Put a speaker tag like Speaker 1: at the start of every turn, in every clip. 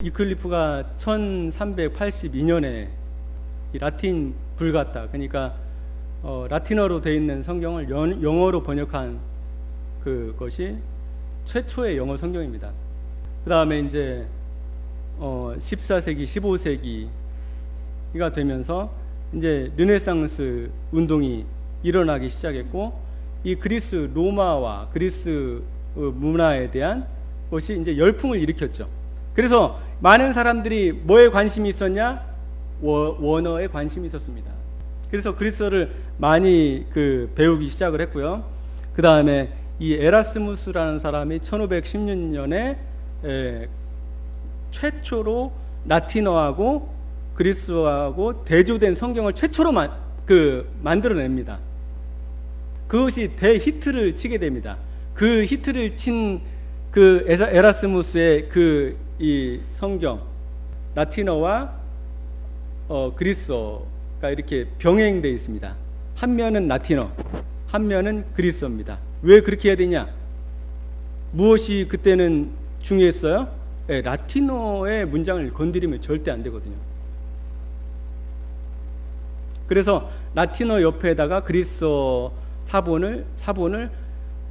Speaker 1: 이클리프가 1382년에 라틴 불가타, 그러니까 라틴어로 되어 있는 성경을 영어로 번역한 그것이 최초의 영어 성경입니다. 그 다음에 이제 14세기, 15세기가 되면서 이제 르네상스 운동이 일어나기 시작했고, 이 그리스 로마와 그리스 문화에 대한 것이 이제 열풍을 일으켰죠. 그래서 많은 사람들이 뭐에 관심이 있었냐? 원어에 관심이 있었습니다. 그래서 그리스어를 많이 배우기 시작을 했고요. 그 다음에 이 에라스무스라는 사람이 1516년에 최초로 라틴어하고 그리스어하고 대조된 성경을 최초로 만들어냅니다. 그것이 대히트를 치게 됩니다. 그 히트를 친 에라스무스의 이 성경, 라틴어와 그리스어가 이렇게 병행되어 있습니다. 한 면은 라틴어, 한 면은 그리스어입니다. 왜 그렇게 해야 되냐? 무엇이 그때는 중요했어요? 라틴어의 문장을 건드리면 절대 안 되거든요. 그래서 라틴어 옆에다가 그리스어 사본을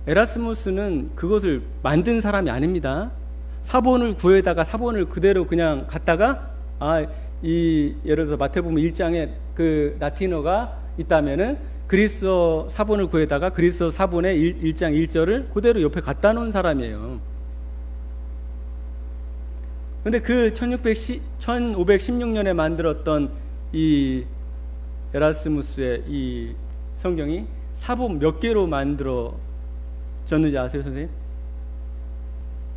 Speaker 1: 에라스무스는 그것을 만든 사람이 아닙니다. 사본을 구해다가 사본을 그대로 그냥 갖다가 예를 들어서 마태복음 1장에 그 라틴어가 있다면은 그리스어 사본을 구해다가 그리스어 사본의 1장 1절을 그대로 옆에 갖다 놓은 사람이에요. 근데 1516년에 만들었던 이 에라스무스의 이 성경이 사본 몇 개로 만들어졌는지 아세요, 선생님?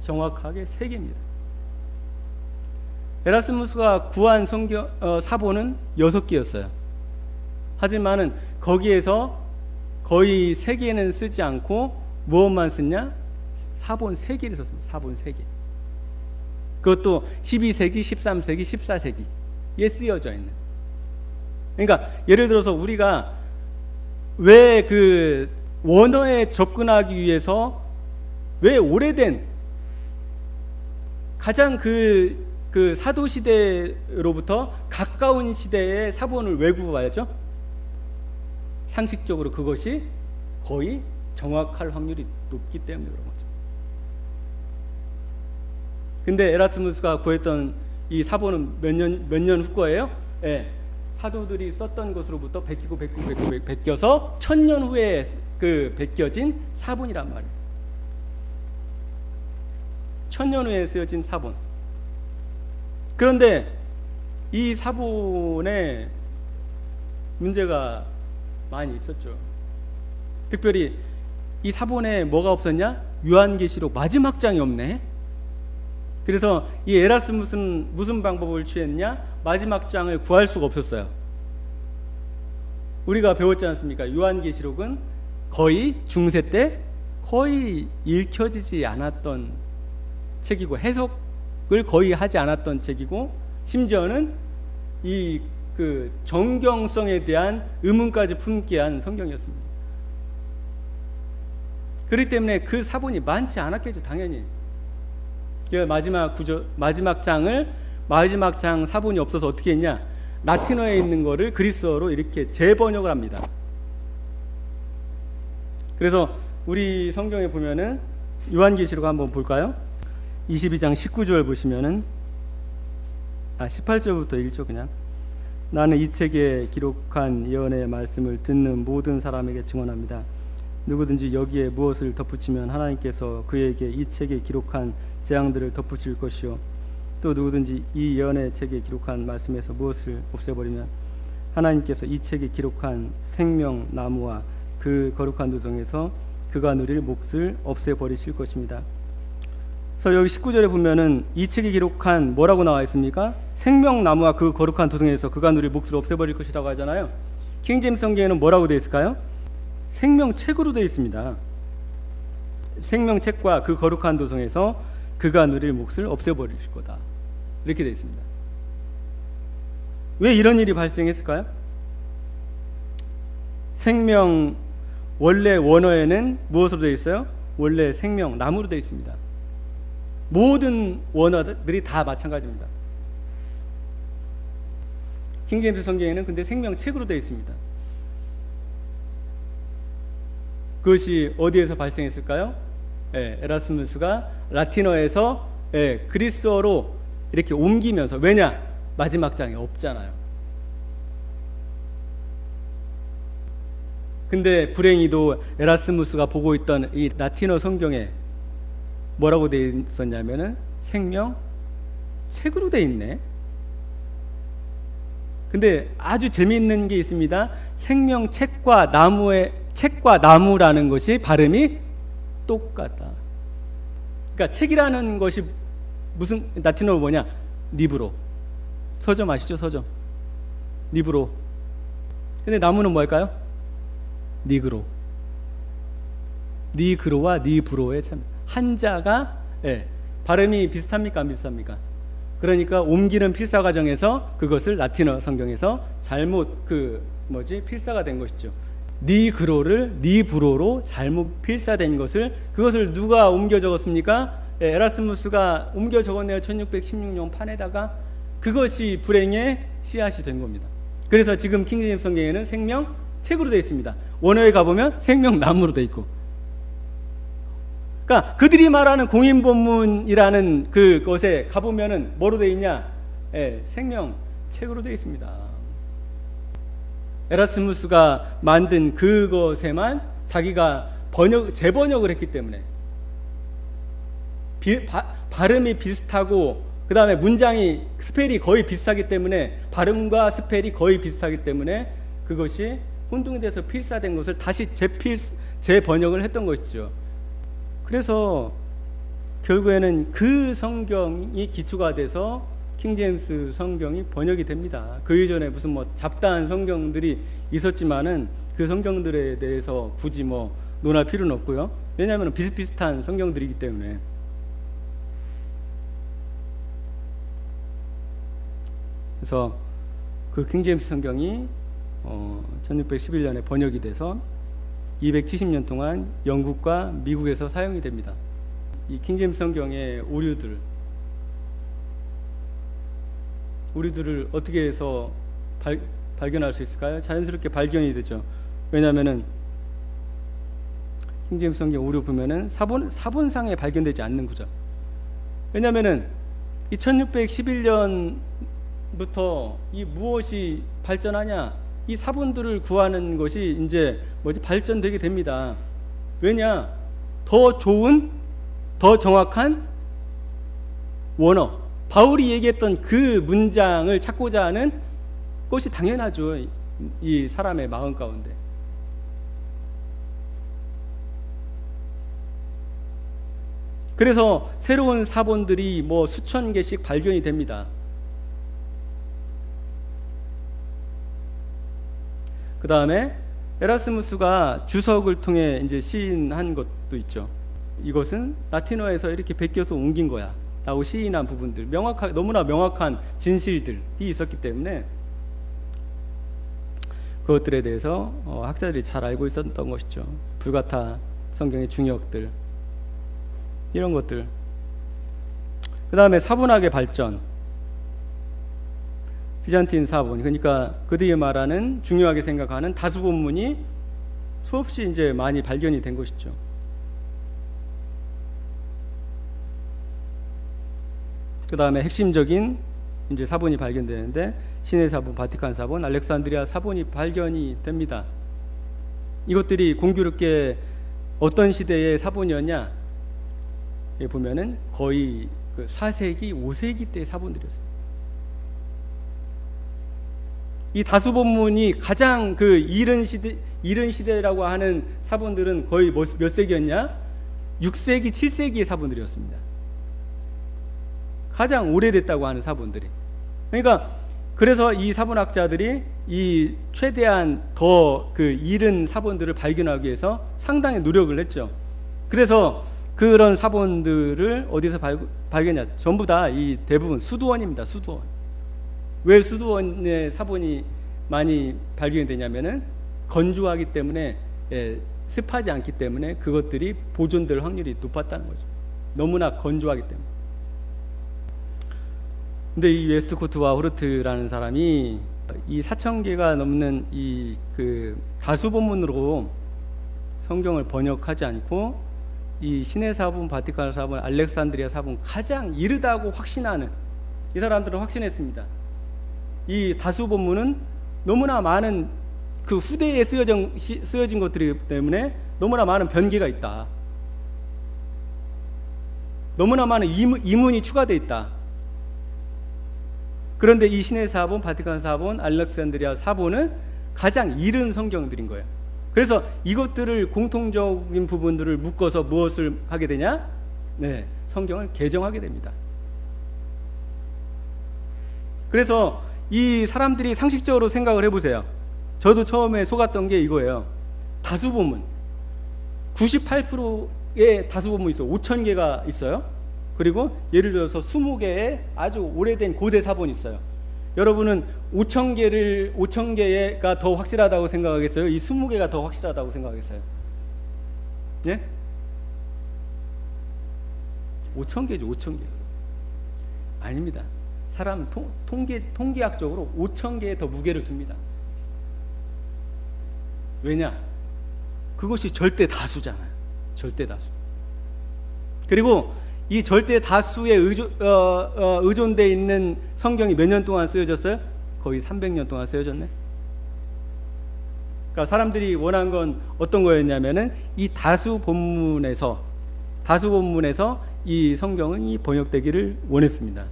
Speaker 1: 정확하게 3개입니다. 에라스무스가 구한 사본은 6개였어요. 하지만은 거기에서 거의 3개는 쓰지 않고 무엇만 썼냐? 사본 3개를 썼습니다. 사본 3개. 그것도 12세기, 13세기, 14세기에 쓰여져 있는. 그러니까 예를 들어서 우리가 왜 원어에 접근하기 위해서 왜 오래된 가장 사도 시대로부터 가까운 시대의 사본을 왜 구해야죠? 상식적으로 그것이 거의 정확할 확률이 높기 때문에 그런 거죠. 근데 에라스무스가 구했던 이 사본은 몇 년 후 거예요? 사도들이 썼던 것으로부터 베껴서 1000년 후에 베껴진 사본이란 말이에요. 1000년 후에 쓰여진 사본. 그런데 이 사본에 문제가 많이 있었죠. 특별히 이 사본에 뭐가 없었냐? 요한계시록 마지막 장이 없네. 그래서 이 에라스무스는 무슨 방법을 취했냐? 마지막 장을 구할 수가 없었어요. 우리가 배웠지 않습니까? 요한계시록은 거의 중세 때 거의 읽혀지지 않았던 책이고 해석을 거의 하지 않았던 책이고, 심지어는 이 정경성에 대한 의문까지 품게 한 성경이었습니다. 그렇기 때문에 그 사본이 많지 않았겠죠, 당연히. 마지막 장 사본이 없어서 어떻게 했냐? 라틴어에 있는 거를 그리스어로 이렇게 재번역을 합니다. 그래서 우리 성경에 보면은 요한계시록 한번 볼까요? 22장 19절 보시면은 18절부터 읽죠. 그냥 나는 이 책에 기록한 예언의 말씀을 듣는 모든 사람에게 증언합니다. 누구든지 여기에 무엇을 덧붙이면 하나님께서 그에게 이 책에 기록한 재앙들을 덧붙일 것이요, 또 누구든지 이 예언의 책에 기록한 말씀에서 무엇을 없애버리면 하나님께서 이 책에 기록한 생명나무와 그 거룩한 도성에서 그가 누릴 몫을 없애버리실 것입니다. 그래서 여기 19절에 보면은 이 책에 기록한 뭐라고 나와 있습니까? 생명나무와 그 거룩한 도성에서 그가 누릴 몫을 없애버릴 것이라고 하잖아요. 킹제임스 성경에는 뭐라고 되어 있을까요? 생명책으로 되어 있습니다. 생명책과 그 거룩한 도성에서 그가 누릴 몫을 없애버릴 거다, 이렇게 되어 있습니다. 왜 이런 일이 발생했을까요? 생명, 원래 원어에는 무엇으로 되어 있어요? 원래 생명나무로 되어 있습니다. 모든 원어들이 다 마찬가지입니다. 킹제임스 성경에는 근데 생명책으로 되어 있습니다. 그것이 어디에서 발생했을까요? 에라스무스가 라틴어에서 그리스어로 이렇게 옮기면서, 왜냐? 마지막 장에 없잖아요. 근데 불행히도 에라스무스가 보고 있던 이 라틴어 성경에 뭐라고 되어 있었냐면은 생명책으로 되어 있네. 근데 아주 재미있는 게 있습니다. 생명책과 나무라는 것이 발음이 똑같다. 그러니까 책이라는 것이 무슨 라틴어로 뭐냐? 리브로. 서점 아시죠? 서점. 리브로. 근데 나무는 뭘까요? 니그로. 니그로와 니브로의 참 한자가 발음이 비슷합니까? 안 비슷합니까? 그러니까 옮기는 필사 과정에서 그것을 라틴어 성경에서 잘못 필사가 된 것이죠. 니그로를 니브로로 잘못 필사된 것을, 그것을 누가 옮겨 적었습니까? 에라스무스가 옮겨 적었네요. 1616년 판에다가. 그것이 불행의 씨앗이 된 겁니다. 그래서 지금 킹제임스 성경에는 생명책으로 되어 있습니다. 원어에 가보면 생명나무로 되어 있고, 그러니까 그들이 말하는 공인본문이라는 그것에 가보면은 뭐로 되어 있냐? 생명책으로 되어 있습니다. 에라스무스가 만든 그것에만 자기가 재번역을 했기 때문에 발음이 비슷하고, 그 다음에 문장이 스펠이 거의 비슷하기 때문에, 발음과 스펠이 거의 비슷하기 때문에 그것이 혼동이 돼서 필사된 것을 다시 재번역을 했던 것이죠. 그래서 결국에는 그 성경이 기초가 돼서 킹제임스 성경이 번역이 됩니다. 그 이전에 무슨 잡다한 성경들이 있었지만은 그 성경들에 대해서 굳이 논할 필요는 없고요. 왜냐하면 비슷비슷한 성경들이기 때문에. 그래서 그 킹제임스 성경이 1611년에 번역이 돼서 270년 동안 영국과 미국에서 사용이 됩니다. 이 킹제임스 성경의 오류들을 어떻게 해서 발견할 수 있을까요? 자연스럽게 발견이 되죠. 왜냐하면은 킹제임스 성경 오류 보면은 사본상에 발견되지 않는 구절. 왜냐하면은 이 1611년부터 이 무엇이 발전하냐? 이 사본들을 구하는 것이 이제 발전되게 됩니다. 왜냐? 더 좋은, 더 정확한 원어, 바울이 얘기했던 그 문장을 찾고자 하는 것이 당연하죠. 이 사람의 마음 가운데. 그래서 새로운 사본들이 수천 개씩 발견이 됩니다. 그 다음에 에라스무스가 주석을 통해 이제 시인한 것도 있죠. 이것은 라틴어에서 이렇게 베껴서 옮긴 거야 라고 시인한 부분들, 너무나 명확한 진실들이 있었기 때문에 그것들에 대해서 학자들이 잘 알고 있었던 것이죠. 불가타 성경의 중역들, 이런 것들. 그 다음에 사본학의 발전, 비잔틴 사본, 그러니까 그들이 말하는, 중요하게 생각하는 다수 본문이 수없이 이제 많이 발견이 된 것이죠. 그 다음에 핵심적인 이제 사본이 발견되는데, 신의 사본, 바티칸 사본, 알렉산드리아 사본이 발견이 됩니다. 이것들이 공교롭게 어떤 시대의 사본이었냐? 여기 보면은 거의 4세기, 5세기 때의 사본들이었어요. 이 다수 본문이 가장 이른 시대라고 하는 사본들은 거의 몇 세기였냐? 6세기, 7세기의 사본들이었습니다. 가장 오래됐다고 하는 사본들이. 그러니까 그래서 이 사본학자들이 이 최대한 더 이른 사본들을 발견하기 위해서 상당히 노력을 했죠. 그래서 그런 사본들을 어디서 발견했냐? 전부 다 이 대부분 수두원입니다. 수두원. 왜 수두원의 사본이 많이 발견이 되냐면은 건조하기 때문에, 습하지 않기 때문에 그것들이 보존될 확률이 높았다는 거죠. 너무나 건조하기 때문에. 근데 이 웨스트코트와 호르트라는 사람이 이 4,000개가 넘는 이 그 다수 본문으로 성경을 번역하지 않고 이 신의 사본, 바티칸 사본, 알렉산드리아 사본 가장 이르다고 확신하는 이 사람들은 확신했습니다. 이 다수 본문은 너무나 많은 그 후대에 쓰여진 것들이기 때문에 너무나 많은 변개가 있다. 너무나 많은 이문이 추가되어 있다. 그런데 이 신의 사본, 바티칸 사본, 알렉산드리아 사본은 가장 이른 성경들인 거예요. 그래서 이것들을 공통적인 부분들을 묶어서 무엇을 하게 되냐? 네, 성경을 개정하게 됩니다. 그래서 이 사람들이 상식적으로 생각을 해보세요. 저도 처음에 속았던 게 이거예요. 다수본문 98%의 다수본문이 있어요. 5,000개가 있어요. 그리고 예를 들어서 20개의 아주 오래된 고대 사본이 있어요. 여러분은 5,000개가 더 확실하다고 생각하겠어요? 이 20개가 더 확실하다고 생각하겠어요? 예? 5,000개죠. 5,000개. 아닙니다. 사람은 통계학적으로 5,000개에 더 무게를 둡니다. 왜냐? 그것이 절대 다수잖아요. 절대 다수. 그리고 이 절대 다수에 의존되어 있는 성경이 몇 년 동안 쓰여졌어요? 거의 300년 동안 쓰여졌네. 그러니까 사람들이 원한 건 어떤 거였냐면은 이 다수 본문에서 이 성경이 번역되기를 원했습니다.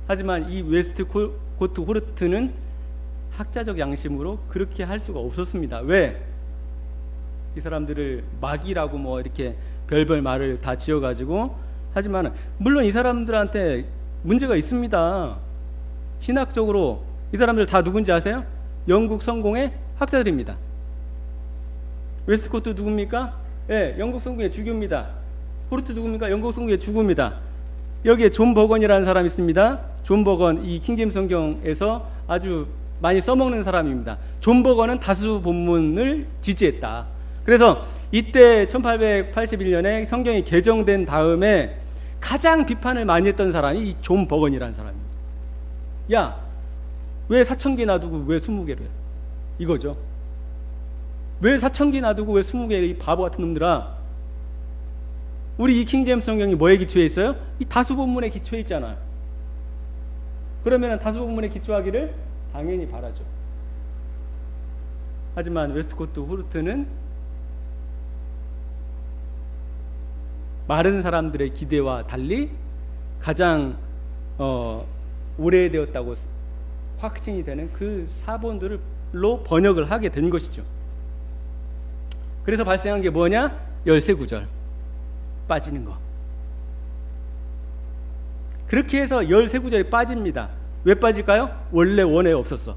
Speaker 1: 하지만 이 웨스트코트 호르트는 학자적 양심으로 그렇게 할 수가 없었습니다. 왜? 이 사람들을 마귀라고 뭐 이렇게 별별 말을 다 지어가지고 하지만 물론 이 사람들한테 문제가 있습니다. 신학적으로 이 사람들 다 누군지 아세요? 영국 성공의 학자들입니다. 웨스트코트 누굽니까? 예, 영국 성공의 주교입니다. 호르트 누굽니까? 영국 성공의 주교입니다. 여기에 존 버건이라는 사람이 있습니다. 존 버건, 이 킹제임스 성경에서 아주 많이 써먹는 사람입니다. 존 버건은 다수 본문을 지지했다. 그래서 이때 1881년에 성경이 개정된 다음에 가장 비판을 많이 했던 사람이 이 존 버건이라는 사람입니다. 야, 왜 4,000개 놔두고 왜 20개를 해? 이거죠. 왜 4,000개 놔두고 왜 20개 이 바보 같은 놈들아. 우리 이 킹제임스 성경이 뭐에 기초해 있어요? 이 다수 본문에 기초해 있잖아요. 그러면 다수 본문에 기초하기를 당연히 바라죠. 하지만 웨스트코트 호르트는 많은 사람들의 기대와 달리 가장 오래되었다고 확증이 되는 그 사본들로 번역을 하게 된 것이죠. 그래서 발생한 게 뭐냐? 13구절 빠지는 거. 그렇게 해서 13구절이 빠집니다. 왜 빠질까요? 원래 원에 없었어.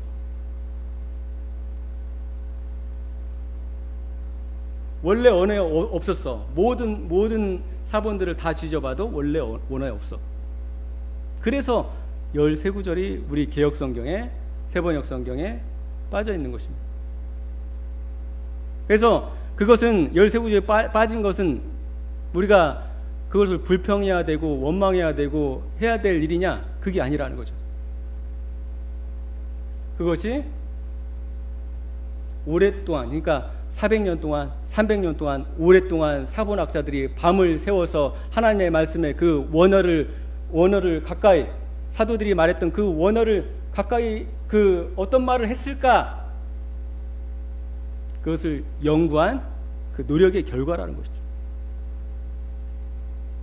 Speaker 1: 원래 원에 없었어. 모든 사본들을 다 뒤져봐도 원래 원에 없어. 그래서 13구절이 우리 개역성경에, 세번역 성경에 빠져 있는 것입니다. 그래서 그것은 13구절에 빠진 것은 우리가 그것을 불평해야 되고 원망해야 되고 해야 될 일이냐? 그게 아니라는 거죠. 그것이 오랫동안, 그러니까 400년 동안, 300년 동안, 오랫동안 사본학자들이 밤을 새워서 하나님의 말씀에 그 원어를 가까이, 사도들이 말했던 그 원어를 가까이 그 어떤 말을 했을까? 그것을 연구한 그 노력의 결과라는 것이죠.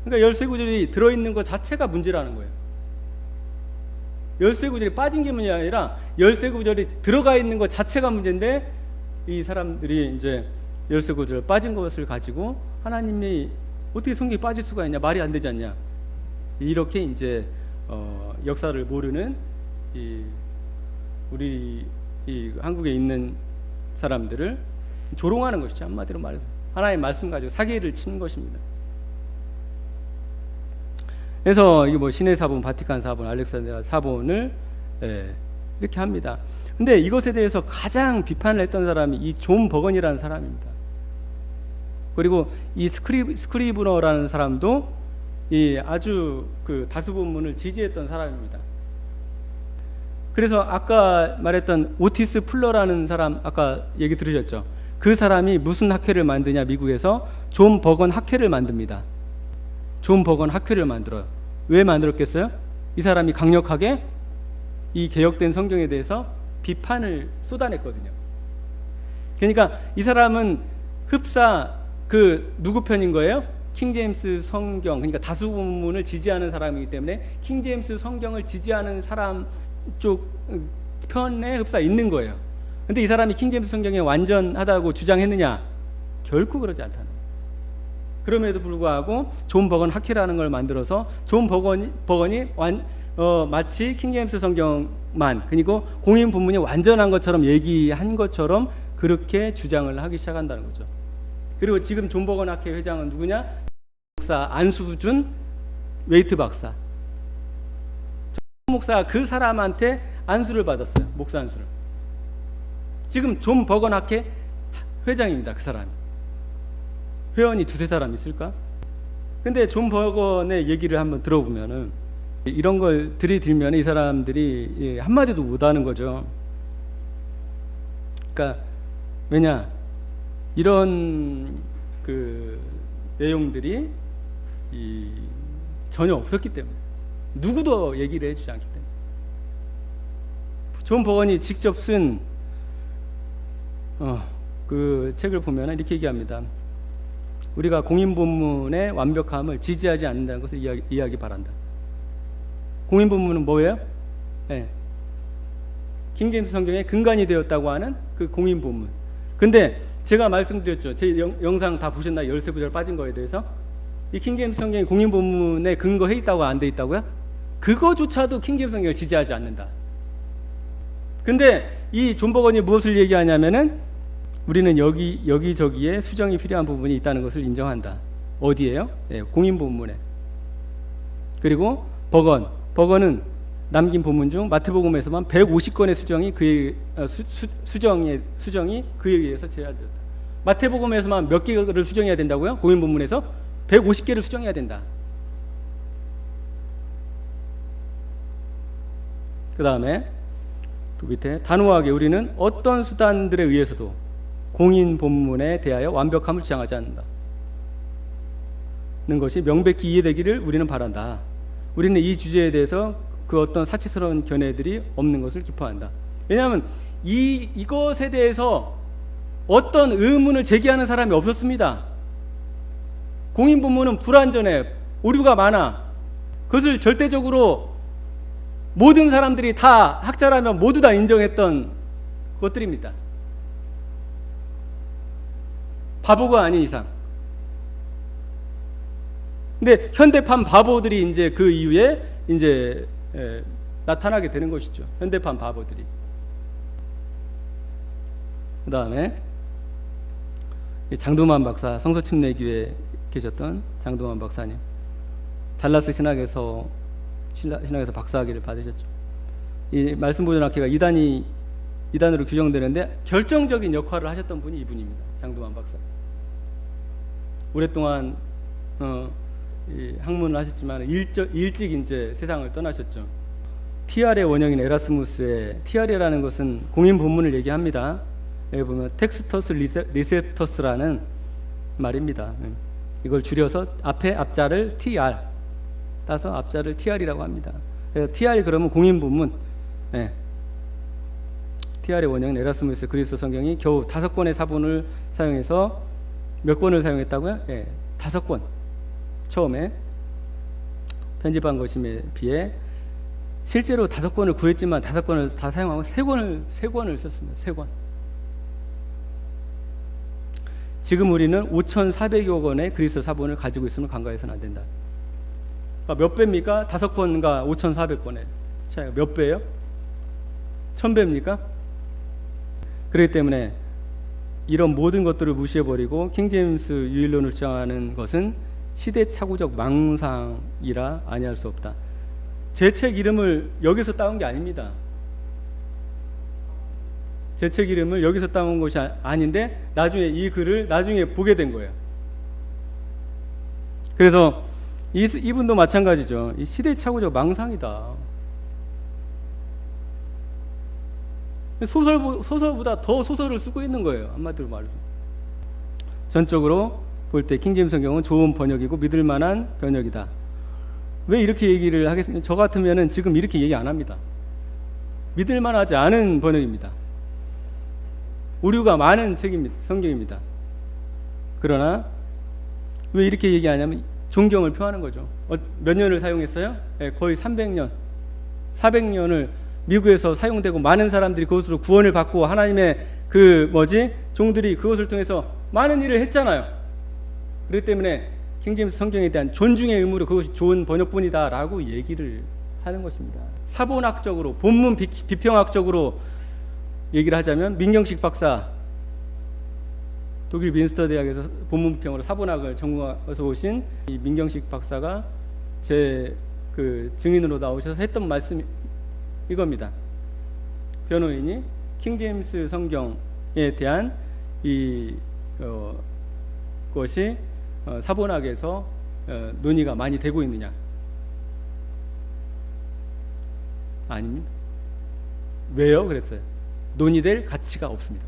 Speaker 1: 그러니까 13구절이 들어있는 것 자체가 문제라는 거예요. 13구절이 빠진 게 문제가 아니라 13구절이 들어가 있는 것 자체가 문제인데, 이 사람들이 이제 13구절 빠진 것을 가지고 하나님이 어떻게 성경이 빠질 수가 있냐, 말이 안 되지 않냐, 이렇게 이제 역사를 모르는 우리 한국에 있는 사람들을 조롱하는 것이죠. 한마디로 말해서 하나님의 말씀 가지고 사기를 치는 것입니다. 그래서 이게 뭐 신의 사본, 바티칸 사본, 알렉산드리아 사본을 이렇게 합니다. 근데 이것에 대해서 가장 비판을 했던 사람이 이 존 버건이라는 사람입니다. 그리고 이 스크리브너라는 사람도 아주 그 다수본문을 지지했던 사람입니다. 그래서 아까 말했던 오티스 풀러라는 사람 아까 얘기 들으셨죠? 그 사람이 무슨 학회를 만드냐, 미국에서 존 버건 학회를 만듭니다. 존 버건 학회를 만들어요. 왜 만들었겠어요? 이 사람이 강력하게 이 개혁된 성경에 대해서 비판을 쏟아냈거든요. 그러니까 이 사람은 흡사 그 누구 편인 거예요? 킹제임스 성경, 그러니까 다수본문을 지지하는 사람이기 때문에 킹제임스 성경을 지지하는 사람 쪽 편에 흡사 있는 거예요. 근데 이 사람이 킹제임스 성경에 완전하다고 주장했느냐? 결코 그러지 않다는 거예요. 그럼에도 불구하고 존 버건 학회라는 걸 만들어서 존 버건이 마치 킹제임스 성경만, 그리고 공인 본문이 완전한 것처럼 얘기한 것처럼 그렇게 주장을 하기 시작한다는 거죠. 그리고 지금 존 버건 학회 회장은 누구냐? 목사 안수준 웨이트 박사. 목사 그 사람한테 안수를 받았어요. 목사 안수를. 지금 존 버건 학회 회장입니다. 그 사람이. 회원이 두세 사람 있을까? 근데 존 버건의 얘기를 한번 들어보면은 이런 걸 들이들면 이 사람들이 한마디도 못하는 거죠. 그러니까 왜냐, 이런 그 내용들이 전혀 없었기 때문에, 누구도 얘기를 해주지 않기 때문에. 존 버건이 직접 쓴 그 책을 보면 이렇게 얘기합니다. 우리가 공인본문의 완벽함을 지지하지 않는다는 것을 이해하기 바란다. 공인본문은 뭐예요? 네. 킹제임스 성경의 근간이 되었다고 하는 그 공인본문. 근데 제가 말씀드렸죠. 제 영상 다 보셨나요? 13구절 빠진 거에 대해서. 이 킹제임스 성경이 공인본문에 근거해 있다고 안 돼 있다고요? 그거조차도 킹제임스 성경을 지지하지 않는다. 근데 이 존 버건이 무엇을 얘기하냐면은 우리는 여기저기에 수정이 필요한 부분이 있다는 것을 인정한다. 어디에요? 네, 공인본문에. 그리고 버건은 남긴 본문 중 마태복음에서만 150건의 수정이 그에 의해서 제한되었다. 마태복음에서만 몇 개를 수정해야 된다고요? 공인본문에서 150개를 수정해야 된다. 그 다음에 또 밑에 단호하게 우리는 어떤 수단들에 의해서도 공인본문에 대하여 완벽함을 주장하지 않는다. 는 것이 명백히 이해되기를 우리는 바란다. 우리는 이 주제에 대해서 그 어떤 사치스러운 견해들이 없는 것을 기뻐한다. 왜냐하면 이것에 대해서 어떤 의문을 제기하는 사람이 없었습니다. 공인본문은 불완전해, 오류가 많아. 그것을 절대적으로 모든 사람들이 다 학자라면 모두 다 인정했던 것들입니다. 바보가 아닌 이상. 근데 현대판 바보들이 이제 그 이후에 이제 나타나게 되는 것이죠. 현대판 바보들이. 그 다음에 장도만 박사, 성서침례교회에 계셨던 장도만 박사님, 달라스 신학에서 박사학위를 받으셨죠. 이 말씀보존학회가 이단으로 규정되는데 결정적인 역할을 하셨던 분이 이분입니다. 장도만 박사. 오랫동안 학문을 하셨지만 일찍 이제 세상을 떠나셨죠. TR의 원형인 에라스무스의 TR이라는 것은 공인 본문을 얘기합니다. 여기 보면 텍스터스 리세터스라는 말입니다. 이걸 줄여서 앞자를 TR 따서 앞자를 TR이라고 합니다. TR 그러면 공인 본문. 네. TR의 원형인 에라스무스 그리스 성경이 겨우 5권의 사본을 사용해서 몇 권을 사용했다고요? 네, 5권. 처음에 편집한 것임에 비해 실제로 5권을 구했지만 5권을 다 사용하고 3권을 썼습니다. 3권. 지금 우리는 5,400여 권의 그리스 사본을 가지고 있으면 간과해서는 안 된다. 그러니까 몇 배입니까? 5권과 5,400권의 차이가 몇 배예요? 1,000배입니까? 그렇기 때문에 이런 모든 것들을 무시해버리고 킹제임스 유일론을 주장하는 것은 시대착오적 망상이라 아니할 수 없다. 제 책 이름을 여기서 따온 게 아닙니다. 제 책 이름을 여기서 따온 것이 아닌데 나중에 이 글을 나중에 보게 된 거예요. 그래서 이분도 마찬가지죠. 이 시대착오적 망상이다. 소설보다 더 소설을 쓰고 있는 거예요. 한마디로 말해서. 전적으로 볼 때 킹제임스 성경은 좋은 번역이고 믿을 만한 번역이다. 왜 이렇게 얘기를 하겠습니까? 저 같으면은 지금 이렇게 얘기 안 합니다. 믿을 만하지 않은 번역입니다. 오류가 많은 책입니다. 성경입니다. 그러나 왜 이렇게 얘기하냐면 존경을 표하는 거죠. 몇 년을 사용했어요? 네, 거의 300년, 400년을 미국에서 사용되고 많은 사람들이 그것으로 구원을 받고 하나님의 종들이 그것을 통해서 많은 일을 했잖아요. 그렇기 때문에 킹제임스 성경에 대한 존중의 의무로 그것이 좋은 번역본이다라고 얘기를 하는 것입니다. 사본학적으로, 본문 비평학적으로 얘기를 하자면 민경식 박사, 독일 민스터 대학에서 본문 비평으로 사본학을 전공해서 오신 이 민경식 박사가 제 증인으로 나오셔서 했던 말씀이 이겁니다. 변호인이 킹제임스 성경에 대한 것이 사본학에서 논의가 많이 되고 있느냐? 아닙니다. 왜요? 그랬어요. 논의될 가치가 없습니다.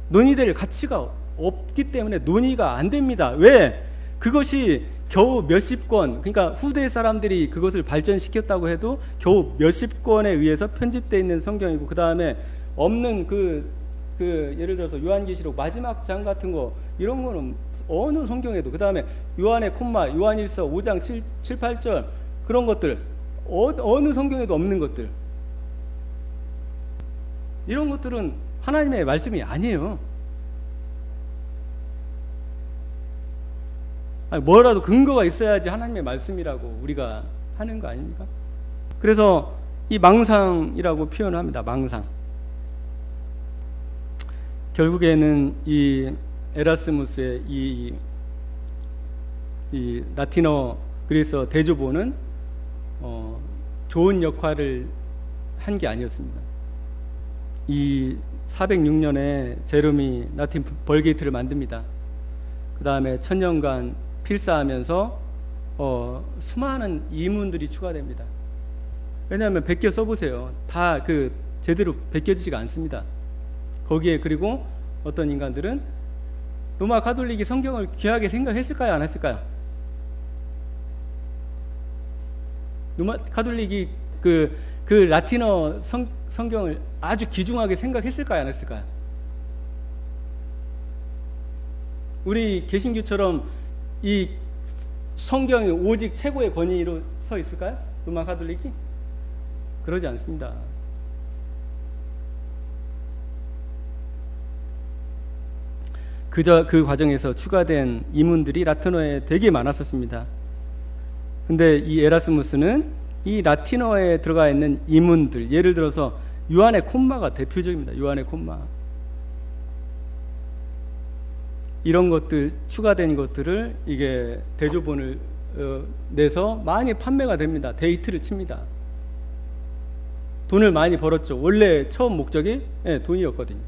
Speaker 1: 논의될 가치가 없기 때문에 논의가 안 됩니다. 왜? 그것이 겨우 몇십 권, 그러니까 후대 사람들이 그것을 발전시켰다고 해도 겨우 몇십 권에 의해서 편집되어 있는 성경이고, 그 다음에 없는 예를 들어서 요한계시록 마지막 장 같은 거, 이런 거는 어느 성경에도, 그 다음에 요한의 콤마, 요한일서 5장 7, 8절 그런 것들 어느 성경에도 없는 것들, 이런 것들은 하나님의 말씀이 아니에요. 뭐라도 근거가 있어야지 하나님의 말씀이라고 우리가 하는 거 아닙니까? 그래서 이 망상이라고 표현을 합니다. 망상. 결국에는 이 에라스무스의 이 라틴어 그리스어 대조본은 좋은 역할을 한 게 아니었습니다. 이 406년에 제롬이 라틴 벌게이트를 만듭니다. 그 다음에 1000년간 필사하면서 수많은 이문들이 추가됩니다. 왜냐하면 베껴 써보세요. 다 제대로 베껴지지가 않습니다. 거기에 그리고 어떤 인간들은 로마 가톨릭이 성경을 귀하게 생각했을까요? 안 했을까요? 로마 가톨릭이 그 라틴어 성경을 아주 귀중하게 생각했을까요? 안 했을까요? 우리 개신교처럼 이 성경이 오직 최고의 권위로 서 있을까요? 로마 가톨릭이? 그러지 않습니다. 그 과정에서 추가된 이문들이 라틴어에 되게 많았었습니다. 근데 이 에라스무스는 이 라틴어에 들어가 있는 이문들, 예를 들어서 요한의 콤마가 대표적입니다. 요한의 콤마. 이런 것들, 추가된 것들을 이게 대조본을 내서 많이 판매가 됩니다. 데이트를 칩니다. 돈을 많이 벌었죠. 원래 처음 목적이 돈이었거든요.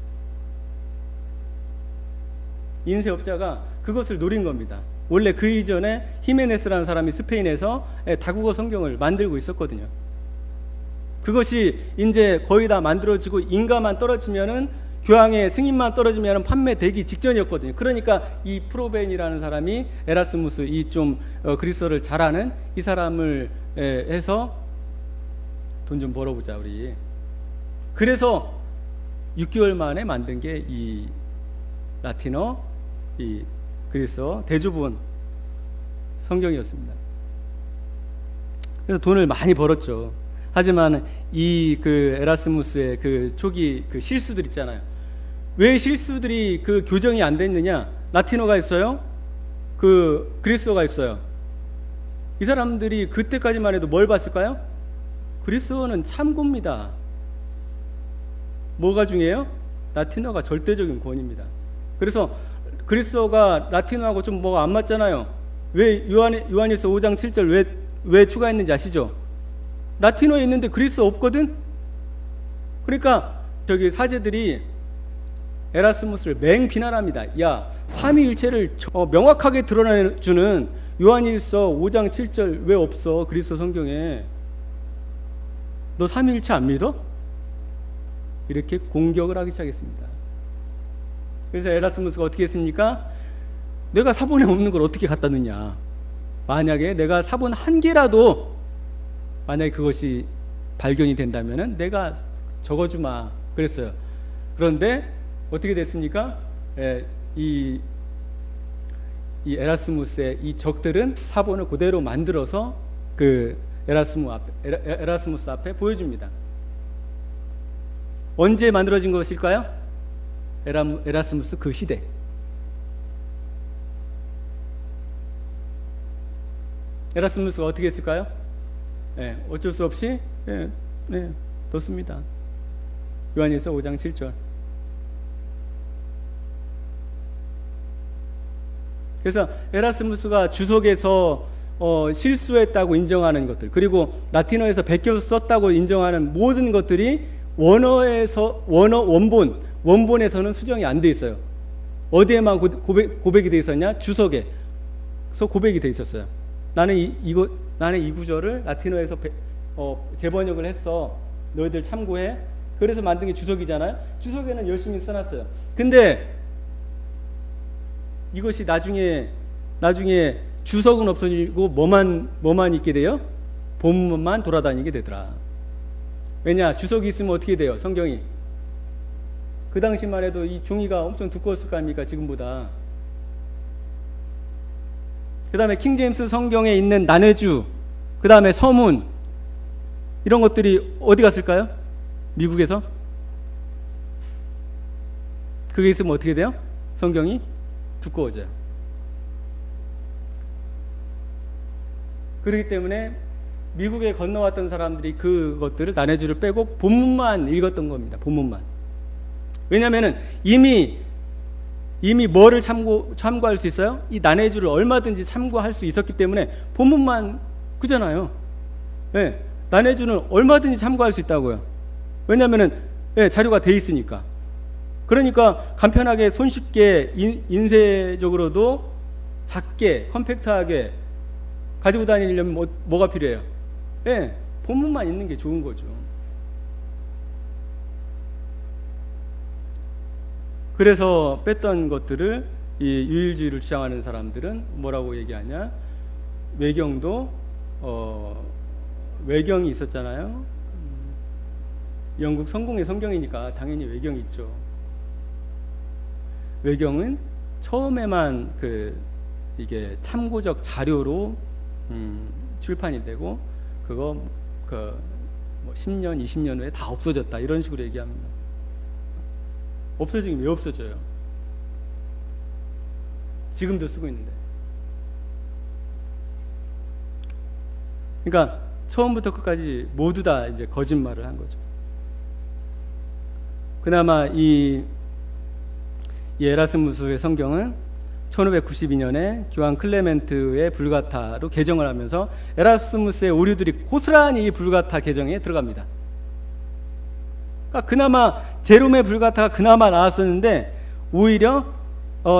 Speaker 1: 인쇄업자가 그것을 노린 겁니다. 원래 그 이전에 히메네스라는 사람이 스페인에서 다국어 성경을 만들고 있었거든요. 그것이 이제 거의 다 만들어지고 인가만 떨어지면은, 교황의 승인만 떨어지면 판매되기 직전이었거든요. 그러니까 이 프로벤이라는 사람이 에라스무스, 이 좀 그리스어를 잘하는 이 사람을 해서 돈 좀 벌어보자 우리. 그래서 6개월 만에 만든 게 이 라틴어, 이 그리스어 대조본 성경이었습니다. 그래서 돈을 많이 벌었죠. 하지만 이 에라스무스의 초기 실수들 있잖아요. 왜 실수들이 교정이 안 됐느냐? 라틴어가 있어요. 그리스어가 있어요. 이 사람들이 그때까지만 해도 뭘 봤을까요? 그리스어는 참고입니다. 뭐가 중요해요? 라틴어가 절대적인 권위입니다. 그래서 그리스어가 라틴어하고 좀 뭐가 안 맞잖아요. 왜 요한일서 5장 7절 왜 추가했는지 아시죠? 라틴어에 있는데 그리스어 없거든? 그러니까 사제들이 에라스무스를 맹비난합니다. 야, 삼위일체를 명확하게 드러내주는 요한일서 5장 7절 왜 없어? 그리스도 성경에. 너 삼위일체 안 믿어? 이렇게 공격을 하기 시작했습니다. 그래서 에라스무스가 어떻게 했습니까? 내가 사본에 없는 걸 어떻게 갖다 넣냐. 만약에 내가 사본 한 개라도 만약에 그것이 발견이 된다면 내가 적어주마 그랬어요. 그런데 어떻게 됐습니까? 이 에라스무스의 이 적들은 사본을 그대로 만들어서 그 에라스무스 앞에 보여줍니다. 언제 만들어진 것일까요? 에라스무스 그 시대. 에라스무스가 어떻게 했을까요? 어쩔 수 없이 넣습니다. 요한일서 5장 7절. 그래서 에라스무스가 주석에서 실수했다고 인정하는 것들, 그리고 라틴어에서 베껴서 썼다고 인정하는 모든 것들이 원본에서는 수정이 안 돼 있어요. 어디에만 고백이 돼 있었냐? 주석에서 고백이 돼 있었어요. 나는 이 구절을 라틴어에서 재번역을 했어. 너희들 참고해. 그래서 만든 게 주석이잖아요. 주석에는 열심히 써놨어요. 근데 이것이 나중에 주석은 없어지고 뭐만 있게 돼요? 본문만 돌아다니게 되더라. 왜냐? 주석이 있으면 어떻게 돼요? 성경이. 그 당시만 해도 이 종이가 엄청 두꺼웠을 거 아닙니까? 지금보다. 그 다음에 킹제임스 성경에 있는 난해주, 그 다음에 서문, 이런 것들이 어디 갔을까요? 미국에서? 그게 있으면 어떻게 돼요? 성경이 두꺼워져요. 그렇기 때문에 미국에 건너왔던 사람들이 그것들을 난해주를 빼고 본문만 읽었던 겁니다. 본문만. 왜냐하면 이미 뭐를 참고할 수 있어요? 이 난해주를 얼마든지 참고할 수 있었기 때문에 본문만 그잖아요. 난해주는 얼마든지 참고할 수 있다고요. 왜냐하면 자료가 돼 있으니까. 그러니까 간편하게 손쉽게 인쇄적으로도 작게 컴팩트하게 가지고 다니려면 뭐가 필요해요? 본문만 있는 게 좋은 거죠. 그래서 뺐던 것들을 이 유일주의를 주장하는 사람들은 뭐라고 얘기하냐? 외경도 외경이 있었잖아요. 영국 성공의 성경이니까 당연히 외경이 있죠. 외경은 처음에만 이게 참고적 자료로 출판이 되고 그거 뭐 10년, 20년 후에 다 없어졌다 이런 식으로 얘기합니다. 없어지긴 왜 없어져요? 지금도 쓰고 있는데. 그러니까 처음부터 끝까지 모두 다 이제 거짓말을 한 거죠. 그나마 이 에라스무스의 성경은 1592년에 교황 클레멘트의 불가타로 개정을 하면서 에라스무스의 오류들이 고스란히 이 불가타 개정에 들어갑니다. 그러니까 그나마 제롬의 불가타가 그나마 나왔었는데 오히려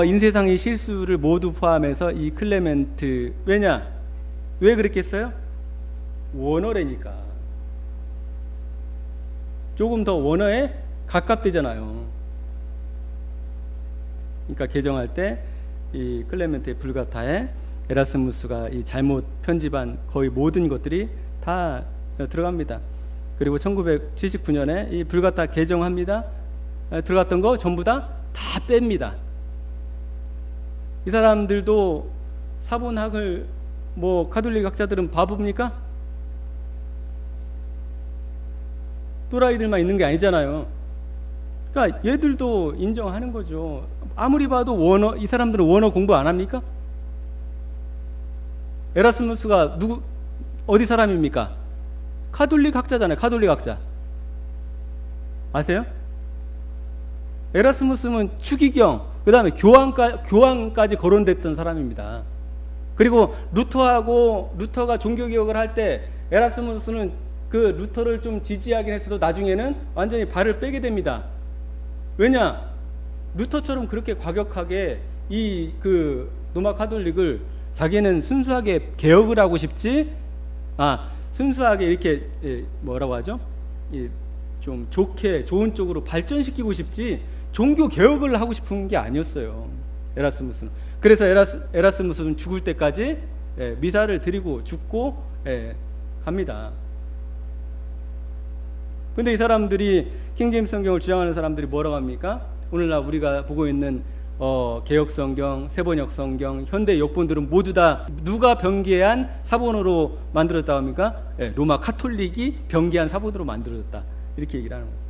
Speaker 1: 인쇄상의 실수를 모두 포함해서 이 클레멘트, 왜냐? 왜 그랬겠어요? 원어래니까. 조금 더 원어에 가깝대잖아요. 그러니까 개정할 때 이 클레멘트의 불가타에 에라스무스가 이 잘못 편집한 거의 모든 것들이 다 들어갑니다. 그리고 1979년에 이 불가타 개정합니다. 들어갔던 거 전부 다 뺍니다. 이 사람들도 사본학을 가톨릭 학자들은 바보입니까? 또라이들만 있는 게 아니잖아요. 그러니까 얘들도 인정하는 거죠. 아무리 봐도 이 사람들은 원어 공부 안 합니까? 에라스무스가 어디 사람입니까? 가톨릭 학자잖아요. 가톨릭 학자. 아세요? 에라스무스는 추기경, 그 다음에 교황까지 거론됐던 사람입니다. 그리고 루터가 종교개혁을 할 때 에라스무스는 그 루터를 좀 지지하긴 했어도 나중에는 완전히 발을 빼게 됩니다. 왜냐? 루터처럼 그렇게 과격하게 로마 가톨릭을 자기는 순수하게 개혁을 하고 싶지, 순수하게 이렇게 뭐라고 하죠? 좀 좋은 쪽으로 발전시키고 싶지 종교 개혁을 하고 싶은 게 아니었어요, 에라스무스는. 그래서 에라스무스는 죽을 때까지 미사를 드리고 죽고 갑니다. 근데 이 사람들이 킹제임스 성경을 주장하는 사람들이 뭐라고 합니까? 오늘날 우리가 보고 있는 개혁 성경, 세번역 성경, 현대 역본들은 모두 다 누가 변개한 사본으로 만들었다고 합니까? 로마 카톨릭이 변개한 사본으로 만들어졌다, 이렇게 얘기를 하는 거예요.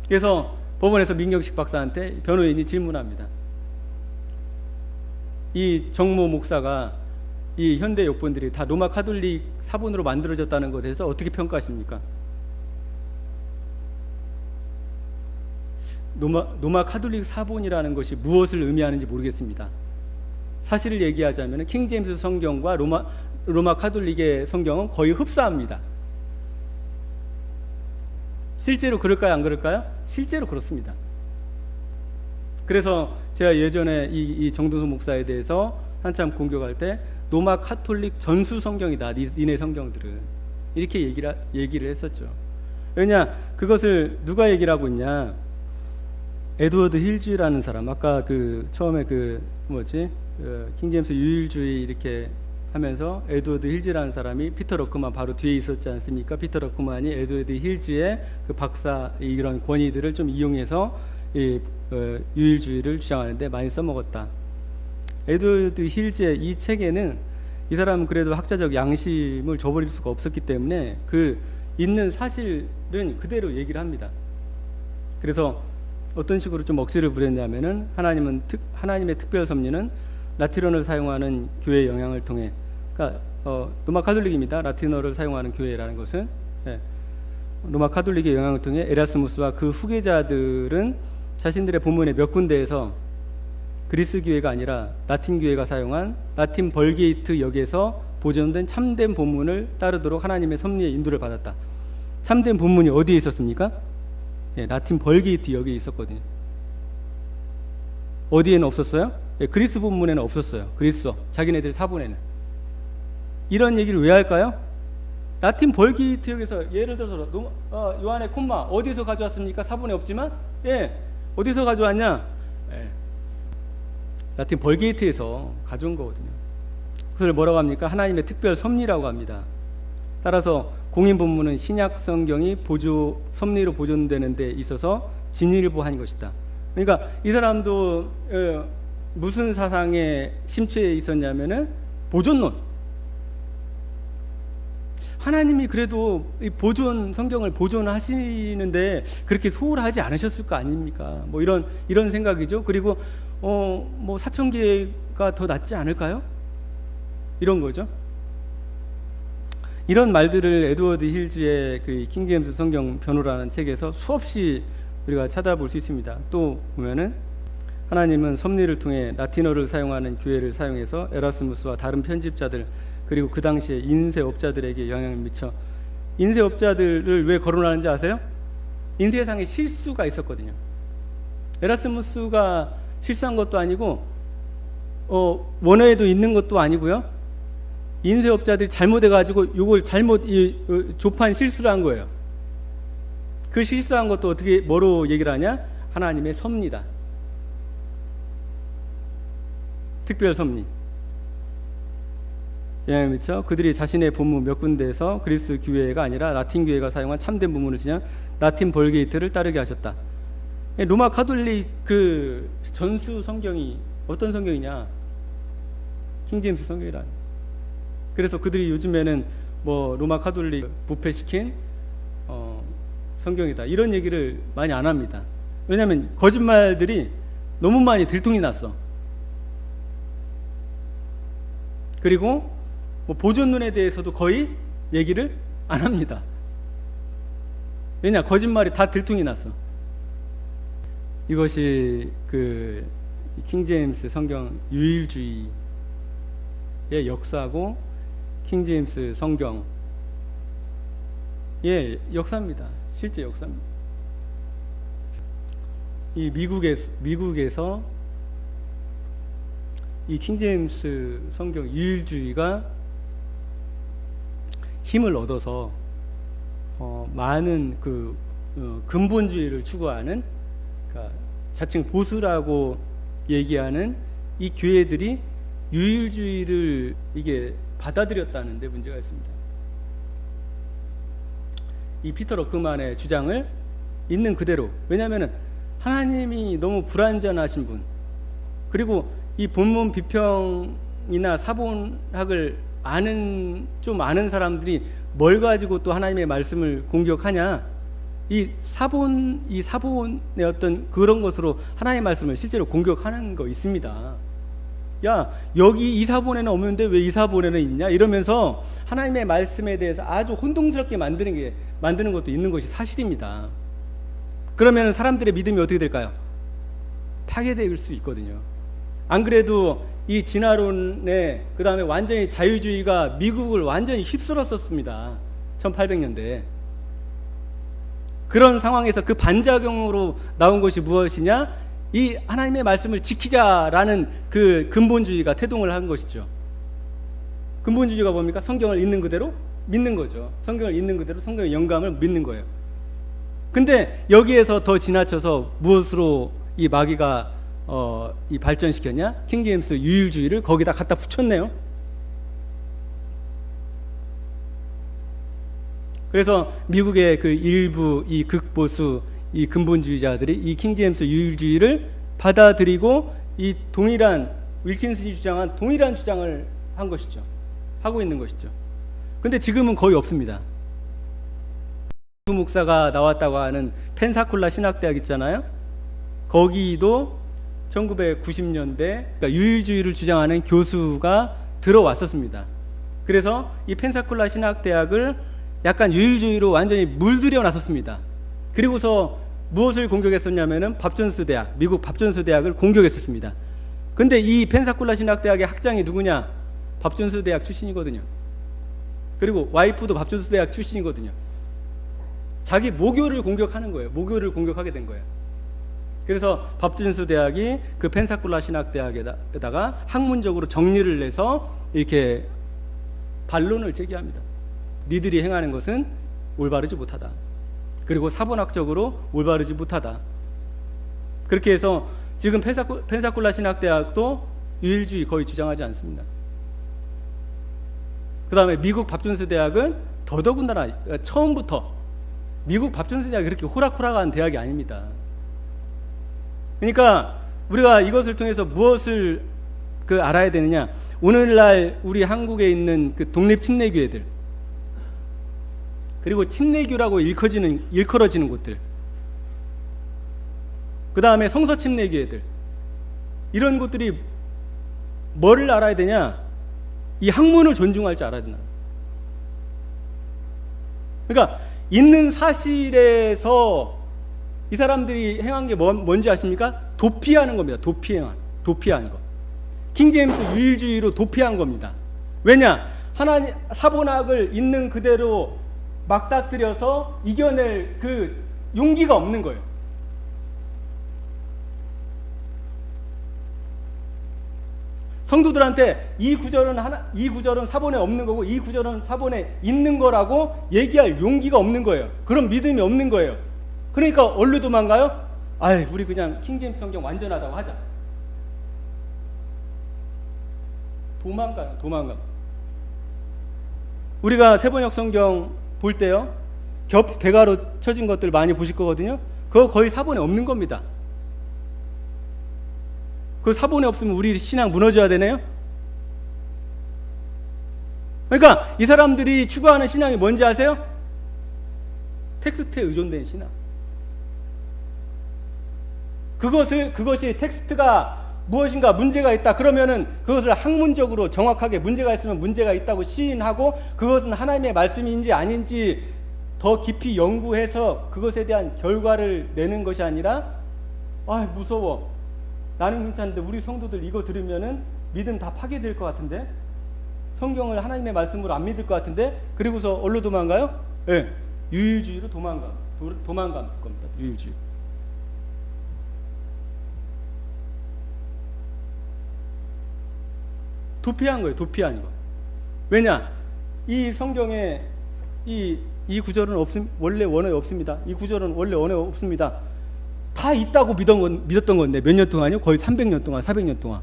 Speaker 1: 그래서 법원에서 민경식 박사한테 변호인이 질문합니다. 이 정모 목사가 이 현대 역본들이 다 로마 카톨릭 사본으로 만들어졌다는 것에 대해서 어떻게 평가하십니까? 로마 카톨릭 사본이라는 것이 무엇을 의미하는지 모르겠습니다. 사실을 얘기하자면 킹제임스 성경과 로마 카톨릭의 성경은 거의 흡사합니다. 실제로 그럴까요, 안 그럴까요? 실제로 그렇습니다. 그래서 제가 예전에 이 정도수 목사에 대해서 한참 공격할 때 로마 카톨릭 전수 성경이다, 니네 성경들은, 이렇게 얘기를 했었죠. 왜냐, 그것을 누가 얘기를 하고 있냐? 에드워드 힐즈라는 사람, 아까 처음에 킹제임스 유일주의 이렇게 하면서 에드워드 힐즈라는 사람이 피터 러크만 바로 뒤에 있었지 않습니까? 피터 러크만이 에드워드 힐즈의 그 박사 이런 권위들을 좀 이용해서 유일주의를 주장하는데 많이 써먹었다. 에드워드 힐즈의 이 책에는 이 사람은 그래도 학자적 양심을 저버릴 수가 없었기 때문에 그 있는 사실은 그대로 얘기를 합니다. 그래서 어떤 식으로 좀 억지를 부렸냐면은 하나님의 특별 섭리는 라틴어를 사용하는 교회의 영향을 통해, 그러니까 로마 카톨릭입니다. 라틴어를 사용하는 교회라는 것은 로마 카톨릭의 영향을 통해 에라스무스와 그 후계자들은 자신들의 본문의 몇 군데에서 그리스 교회가 아니라 라틴 교회가 사용한 라틴 벌게이트 역에서 보존된 참된 본문을 따르도록 하나님의 섭리의 인도를 받았다. 참된 본문이 어디에 있었습니까? 라틴 벌게이트 역에 있었거든요. 어디에는 없었어요? 그리스 본문에는 없었어요. 그리스어 자기네들 사본에는. 이런 얘기를 왜 할까요? 라틴 벌게이트 역에서 예를 들어서 요한의 콤마 어디서 가져왔습니까? 사본에 없지만 어디서 가져왔냐? 라틴 벌게이트에서 가져온 거거든요. 그걸 뭐라고 합니까? 하나님의 특별 섭리라고 합니다. 따라서 공인 본문은 신약 성경이 섭리로 보존되는 데 있어서 진일보한 것이다. 그러니까 이 사람도 무슨 사상에 심취해 있었냐면은 보존론. 하나님이 그래도 이 성경을 보존하시는데 그렇게 소홀하지 않으셨을 거 아닙니까? 뭐 이런 생각이죠. 그리고 뭐 사천개가 더 낫지 않을까요? 이런 거죠. 이런 말들을 에드워드 힐즈의 그 킹제임스 성경 변호라는 책에서 수없이 우리가 찾아볼 수 있습니다. 또 보면은 하나님은 섭리를 통해 라틴어를 사용하는 교회를 사용해서 에라스무스와 다른 편집자들 그리고 그 당시에 인쇄업자들에게 영향을 미쳐. 인쇄업자들을 왜 거론하는지 아세요? 인쇄상에 실수가 있었거든요. 에라스무스가 실수한 것도 아니고 원어에도 있는 것도 아니고요. 인쇄업자들이 잘못해가지고 이걸 잘못 조판 실수를 한 거예요. 그 실수한 것도 어떻게 뭐로 얘기를 하냐? 하나님의 섭리다. 특별 섭리. 영향을 미쳐 그들이 자신의 본문 몇 군데에서 그리스 교회가 아니라 라틴 교회가 사용한 참된 본문을 지냥 라틴 벌게이트를 따르게 하셨다. 로마 카톨릭 그 전수 성경이 어떤 성경이냐? 킹제임스 성경이라. 그래서 그들이 요즘에는 뭐 로마 카톨릭 부패시킨 성경이다 이런 얘기를 많이 안 합니다. 왜냐하면 거짓말들이 너무 많이 들통이 났어. 그리고 뭐 보존론에 대해서도 거의 얘기를 안 합니다. 왜냐? 거짓말이 다 들통이 났어. 이것이 그 킹제임스 성경 유일주의의 역사고 킹제임스 성경의 역사입니다. 실제 역사입니다. 이 미국에서 이 킹제임스 성경 유일주의가 힘을 얻어서 많은 근본주의를 추구하는, 그러니까 자칭 보수라고 얘기하는 이 교회들이 유일주의를 이게 받아들였다는 데 문제가 있습니다. 이 피터 러크만의 주장을 있는 그대로, 왜냐하면 하나님이 너무 불완전하신 분, 그리고 이 본문 비평이나 사본학을 좀 아는 사람들이 뭘 가지고 또 하나님의 말씀을 공격하냐, 이 사본의 어떤 그런 것으로 하나님의 말씀을 실제로 공격하는 거 있습니다. 야, 여기 이 사본에는 없는데 왜 이 사본에는 있냐, 이러면서 하나님의 말씀에 대해서 아주 혼동스럽게 만드는 것도 있는 것이 사실입니다. 그러면 사람들의 믿음이 어떻게 될까요? 파괴될 수 있거든요. 안 그래도 이 진화론에, 그 다음에 완전히 자유주의가 미국을 완전히 휩쓸었었습니다. 1800년대. 그런 상황에서 그 반작용으로 나온 것이 무엇이냐? 이 하나님의 말씀을 지키자라는 그 근본주의가 태동을 한 것이죠. 근본주의가 뭡니까? 성경을 있는 그대로 믿는 거죠. 성경을 있는 그대로 성경의 영감을 믿는 거예요. 근데 여기에서 더 지나쳐서 무엇으로 이 마귀가 이 발전시켰냐? 킹제임스 유일주의를 거기다 갖다 붙였네요. 그래서 미국의 그 일부 이 극보수 이 근본주의자들이 이 킹제임스 유일주의를 받아들이고 이 동일한 윌킨슨이 주장한 동일한 주장을 한 것이죠. 하고 있는 것이죠. 근데 지금은 거의 없습니다. 목사가 나왔다고 하는 펜사콜라 신학대학 있잖아요. 거기도 1990년대 그러니까 유일주의를 주장하는 교수가 들어왔었습니다. 그래서 이 펜사콜라 신학대학을 약간 유일주의로 완전히 물들여 놨었습니다. 그리고서 무엇을 공격했었냐면은 밥존스 대학, 미국 밥존스 대학을 공격했었습니다. 근데 이 펜사콜라 신학대학의 학장이 누구냐? 밥존스 대학 출신이거든요. 그리고 와이프도 밥존스 대학 출신이거든요. 자기 모교를 공격하는 거예요. 모교를 공격하게 된 거예요. 그래서 밥존스 대학이 그 펜사콜라 신학대학에다가 학문적으로 정리를 내서 이렇게 반론을 제기합니다. 니들이 행하는 것은 올바르지 못하다. 그리고 사본학적으로 올바르지 못하다. 그렇게 해서 지금 펜사콜라 신학대학도 유일주의 거의 주장하지 않습니다. 그 다음에 미국 밥존스 대학은 더더군다나 처음부터 미국 밥존스 대학이 그렇게 호락호락한 대학이 아닙니다. 그러니까 우리가 이것을 통해서 무엇을 알아야 되느냐? 오늘날 우리 한국에 있는 그 독립 침례교회들, 그리고 침례교라고 일컬어지는 곳들, 그 다음에 성서 침례교회들, 이런 곳들이 뭐를 알아야 되냐? 이 학문을 존중할 줄 알아야 된다. 그러니까 있는 사실에서 이 사람들이 행한 게 뭔지 아십니까? 도피하는 겁니다. 도피하는 거. 킹제임스 유일주의로 도피한 겁니다. 왜냐? 하나님 사본학을 있는 그대로 막다뜨려서 이겨낼 그 용기가 없는 거예요. 성도들한테 이 구절은 사본에 없는 거고 이 구절은 사본에 있는 거라고 얘기할 용기가 없는 거예요. 그런 믿음이 없는 거예요. 그러니까 어디로 도망가요? 우리 그냥 킹제임스 성경 완전하다고 하자. 도망가. 우리가 세번역 성경 볼 때요, 겹 대가로 쳐진 것들 많이 보실 거거든요. 그거 거의 사본에 없는 겁니다. 그 사본에 없으면 우리 신앙 무너져야 되네요. 그러니까 이 사람들이 추구하는 신앙이 뭔지 아세요? 텍스트에 의존된 신앙. 그것이 텍스트가 무엇인가 문제가 있다 그러면은 그것을 학문적으로 정확하게 문제가 있으면 문제가 있다고 시인하고 그것은 하나님의 말씀인지 아닌지 더 깊이 연구해서 그것에 대한 결과를 내는 것이 아니라 무서워, 나는 괜찮은데 우리 성도들 이거 들으면은 믿음 다 파괴될 것 같은데, 성경을 하나님의 말씀으로 안 믿을 것 같은데, 그리고서 어디로 도망가요? 유일주의로 도망간 겁니다. 유일주의. 도피한 거예요. 도피한 거. 왜냐? 이 성경에 이 구절은 원래 원어에 없습니다. 이 구절은 원래 원어에 없습니다. 다 있다고 믿었던 건데 몇 년 동안요? 거의 300년 동안, 400년 동안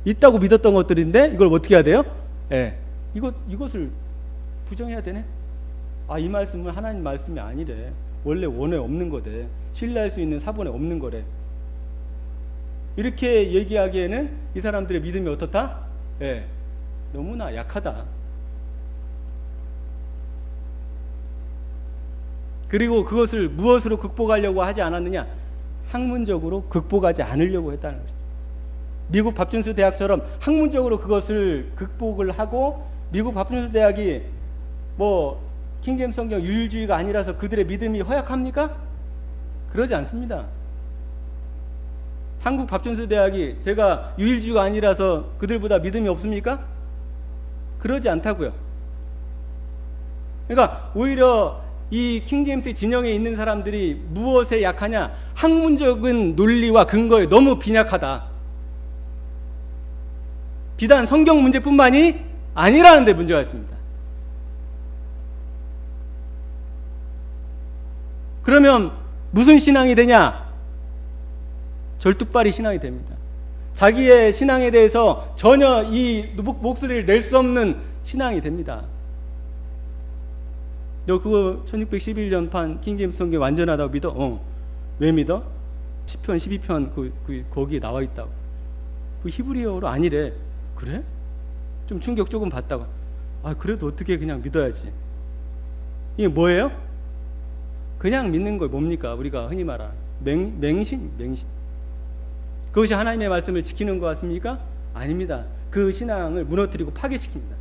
Speaker 1: 있다고 믿었던 것들인데 이걸 어떻게 해야 돼요? 예, 이것을 부정해야 되네. 아, 이 말씀은 하나님 말씀이 아니래. 원래 원어에 없는 거래. 신뢰할 수 있는 사본에 없는 거래. 이렇게 얘기하기에는 이 사람들의 믿음이 어떻다? 예, 너무나 약하다. 그리고 그것을 무엇으로 극복하려고 하지 않았느냐? 학문적으로 극복하지 않으려고 했다는 것이죠. 미국 밥준스 대학처럼 학문적으로 그것을 극복을 하고, 미국 밥준스 대학이 뭐 킹제임스 성경 유일주의가 아니라서 그들의 믿음이 허약합니까? 그러지 않습니다. 한국 밥준스 대학이 제가 유일주의가 아니라서 그들보다 믿음이 없습니까? 그러지 않다고요. 그러니까 오히려 이 킹제임스 진영에 있는 사람들이 무엇에 약하냐? 학문적인 논리와 근거에 너무 빈약하다. 비단 성경 문제뿐만이 아니라는 데 문제가 있습니다. 그러면 무슨 신앙이 되냐? 절뚝발이 신앙이 됩니다. 자기의 신앙에 대해서 전혀 이 목소리를 낼 수 없는 신앙이 됩니다. 너 그거 1611년판 킹제임스 성경 완전하다고 믿어? 왜 믿어? 10편 12편 거기에 나와 있다고. 그 히브리어로 아니래. 그래? 좀 충격 조금 받다가, 아, 그래도 어떻게 그냥 믿어야지. 이게 뭐예요? 그냥 믿는 거 뭡니까? 우리가 흔히 말하는 맹신. 그것이 하나님의 말씀을 지키는 것 같습니까? 아닙니다. 그 신앙을 무너뜨리고 파괴시킵니다.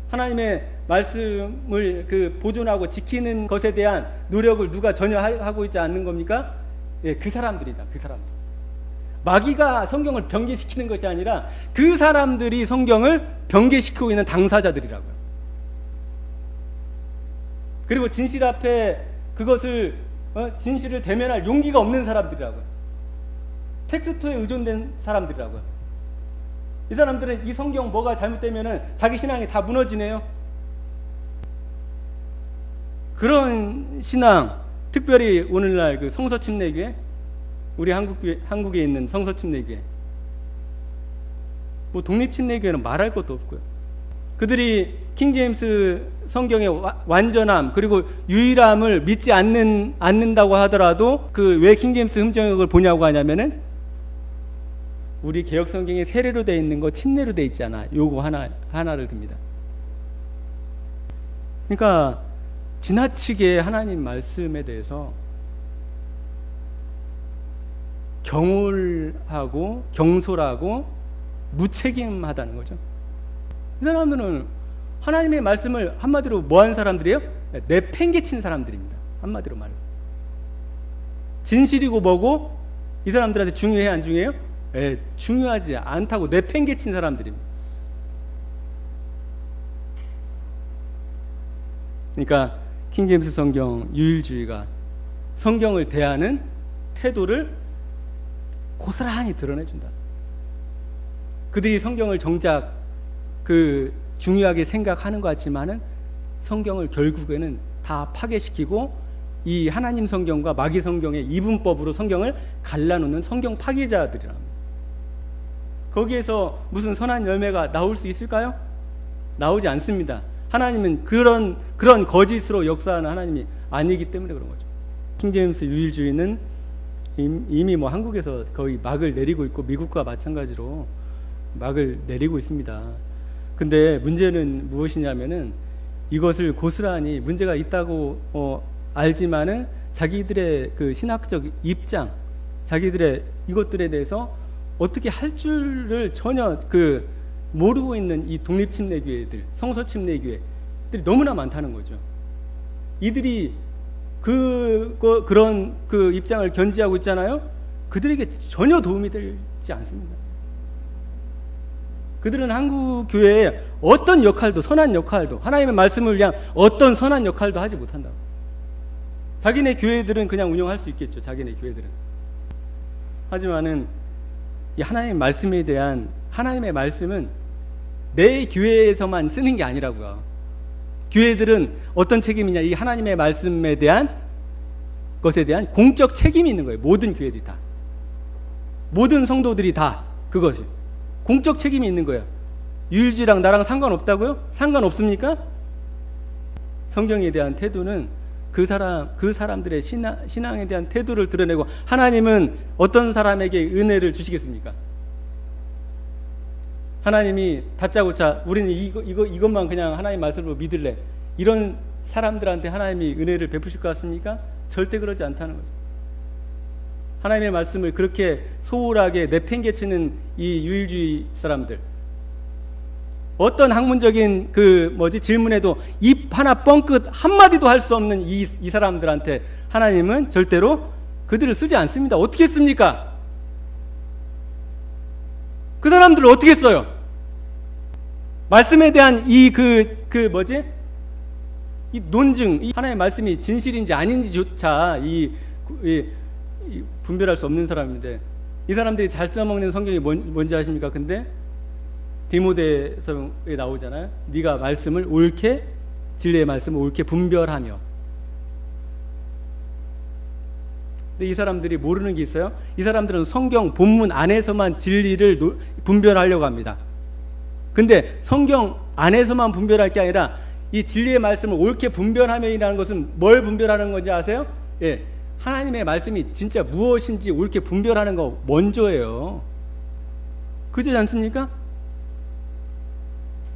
Speaker 1: 하나님의 말씀을 보존하고 지키는 것에 대한 노력을 누가 전혀 하고 있지 않는 겁니까? 예, 그 사람들이다. 그 사람들. 마귀가 성경을 변개시키는 것이 아니라 그 사람들이 성경을 변개시키고 있는 당사자들이라고요. 그리고 진실 앞에 그것을 진실을 대면할 용기가 없는 사람들이라고요. 텍스트에 의존된 사람들이라고요. 이 사람들은 이 성경 뭐가 잘못되면은 자기 신앙이 다 무너지네요. 그런 신앙, 특별히 오늘날 그 성서침례교회, 우리 한국에 있는 성서침례교회, 뭐 독립침례교회는 말할 것도 없고요. 그들이 킹제임스 성경의 완전함 그리고 유일함을 믿지 않는다고 하더라도 그 왜 킹제임스 흠정역을 보냐고 하냐면은 우리 개혁 성경에 세례로 되어 있는 거 침례로 되어 있잖아. 요거 하나를 듭니다. 그러니까 지나치게 하나님 말씀에 대해서 경홀하고 경솔하고 무책임하다는 거죠. 이 사람들은 하나님의 말씀을 한마디로 뭐하는 사람들이에요? 내팽개친 사람들입니다. 한마디로 말해요. 진실이고 뭐고 이 사람들한테 중요해 안 중요해요? 예, 중요하지 않다고 내팽개친 사람들입니다. 그러니까 킹제임스 성경 유일주의가 성경을 대하는 태도를 고스란히 드러내준다. 그들이 성경을 정작 중요하게 생각하는 것 같지만은 성경을 결국에는 다 파괴시키고 이 하나님 성경과 마귀 성경의 이분법으로 성경을 갈라놓는 성경 파괴자들이랍니다. 거기에서 무슨 선한 열매가 나올 수 있을까요? 나오지 않습니다. 하나님은 그런 거짓으로 역사하는 하나님이 아니기 때문에 그런 거죠. 킹제임스 유일주의는 이미 뭐 한국에서 거의 막을 내리고 있고 미국과 마찬가지로 막을 내리고 있습니다. 근데 문제는 무엇이냐면은 이것을 고스란히 문제가 있다고 알지만은 자기들의 그 신학적 입장, 자기들의 이것들에 대해서 어떻게 할 줄을 전혀 모르고 있는 이 독립침례교회들, 성서침례교회들이 너무나 많다는 거죠. 이들이 그런 입장을 견지하고 있잖아요. 그들에게 전혀 도움이 되지 않습니다. 그들은 한국 교회에 어떤 역할도, 선한 역할도, 하나님의 말씀을 위한 어떤 선한 역할도 하지 못한다고. 자기네 교회들은 그냥 운영할 수 있겠죠. 자기네 교회들은. 하지만은 이 하나님의 말씀에 대한 하나님의 말씀은 내 교회에서만 쓰는 게 아니라고요. 교회들은 어떤 책임이냐, 이 하나님의 말씀에 대한 것에 대한 공적 책임이 있는 거예요. 모든 교회들이 다, 모든 성도들이 다 그것이 공적 책임이 있는 거예요. 유일주의랑 나랑 상관없다고요? 상관없습니까? 성경에 대한 태도는 그 사람들의 신앙에 대한 태도를 드러내고, 하나님은 어떤 사람에게 은혜를 주시겠습니까? 하나님이 다짜고짜 우리는 이것만 그냥 하나님 말씀으로 믿을래, 이런 사람들한테 하나님이 은혜를 베푸실 것 같습니까? 절대 그러지 않다는 거죠. 하나님의 말씀을 그렇게 소홀하게 내팽개치는 이 유일주의 사람들, 어떤 학문적인 질문에도 입 하나 뻥끗 한마디도 할 수 없는 이 사람들한테 하나님은 절대로 그들을 쓰지 않습니다. 어떻게 씁니까? 그 사람들을 어떻게 써요? 말씀에 대한 이 논증, 이 하나님의 말씀이 진실인지 아닌지조차 분별할 수 없는 사람인데, 이 사람들이 잘 써먹는 성경이 뭔지 아십니까? 근데 디모데서에 나오잖아요. 네가 말씀을 옳게, 진리의 말씀을 옳게 분별하며. 근데 이 사람들이 모르는 게 있어요. 이 사람들은 성경 본문 안에서만 진리를 분별하려고 합니다. 근데 성경 안에서만 분별할 게 아니라 이 진리의 말씀을 옳게 분별하며이라는 것은 뭘 분별하는 건지 아세요? 예, 하나님의 말씀이 진짜 무엇인지 옳게 분별하는 거 먼저예요. 그렇지 않습니까?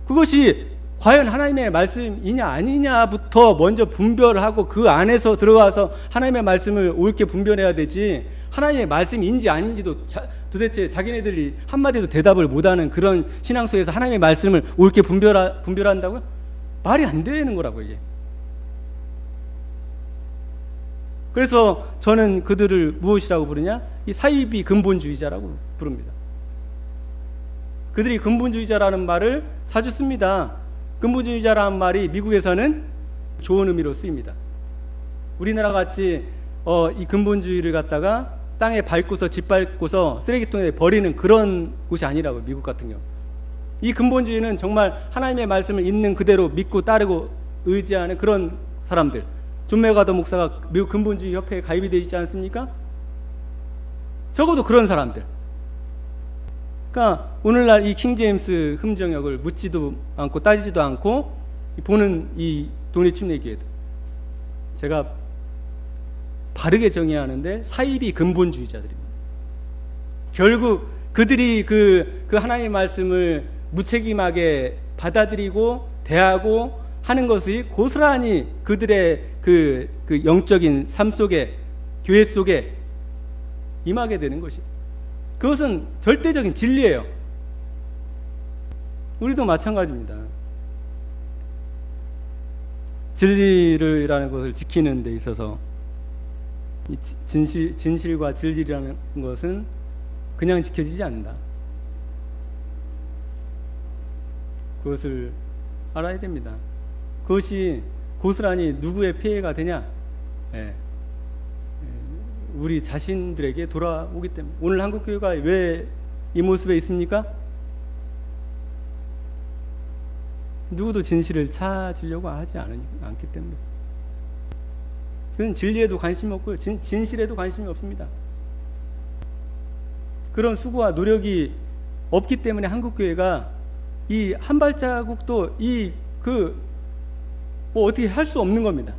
Speaker 1: 그것이 과연 하나님의 말씀이냐 아니냐부터 먼저 분별하고 그 안에서 들어가서 하나님의 말씀을 옳게 분별해야 되지, 하나님의 말씀인지 아닌지도 도대체 자기네들이 한마디도 대답을 못하는 그런 신앙 속에서 하나님의 말씀을 옳게 분별한다고요? 말이 안 되는 거라고, 이게. 그래서 저는 그들을 무엇이라고 부르냐? 이 사이비 근본주의자라고 부릅니다. 그들이 근본주의자라는 말을 자주 씁니다. 근본주의자라는 말이 미국에서는 좋은 의미로 쓰입니다. 우리나라 같이 이 근본주의를 갖다가 땅에 밟고서 짓밟고서 쓰레기통에 버리는 그런 곳이 아니라고, 미국 같은 경우. 이 근본주의는 정말 하나님의 말씀을 있는 그대로 믿고 따르고 의지하는 그런 사람들. 존 맥가더 목사가 미국 근본주의 협회에 가입이 되어 있지 않습니까? 적어도 그런 사람들. 그러니까 오늘날 이 킹제임스 흠정역을 묻지도 않고 따지지도 않고 보는 이 독립침례교회들, 제가 바르게 정의하는데 사이비 근본주의자들입니다. 결국 그들이 그 하나님의 말씀을 무책임하게 받아들이고 대하고 하는 것이 고스란히 그들의 그 영적인 삶 속에, 교회 속에 임하게 되는 것이, 그것은 절대적인 진리예요. 우리도 마찬가지입니다. 진리라는 것을 지키는 데 있어서 이 진실과 진리라는 것은 그냥 지켜지지 않는다. 그것을 알아야 됩니다. 그것이 고스란히 누구의 피해가 되냐? 우리 자신들에게 돌아오기 때문에. 오늘 한국교회가 왜 이 모습에 있습니까? 누구도 진실을 찾으려고 하지 않기 때문에. 그건 진리에도 관심이 없고요, 진실에도 관심이 없습니다. 그런 수고와 노력이 없기 때문에 한국교회가 이 한 발자국도 어떻게 할 수 없는 겁니다.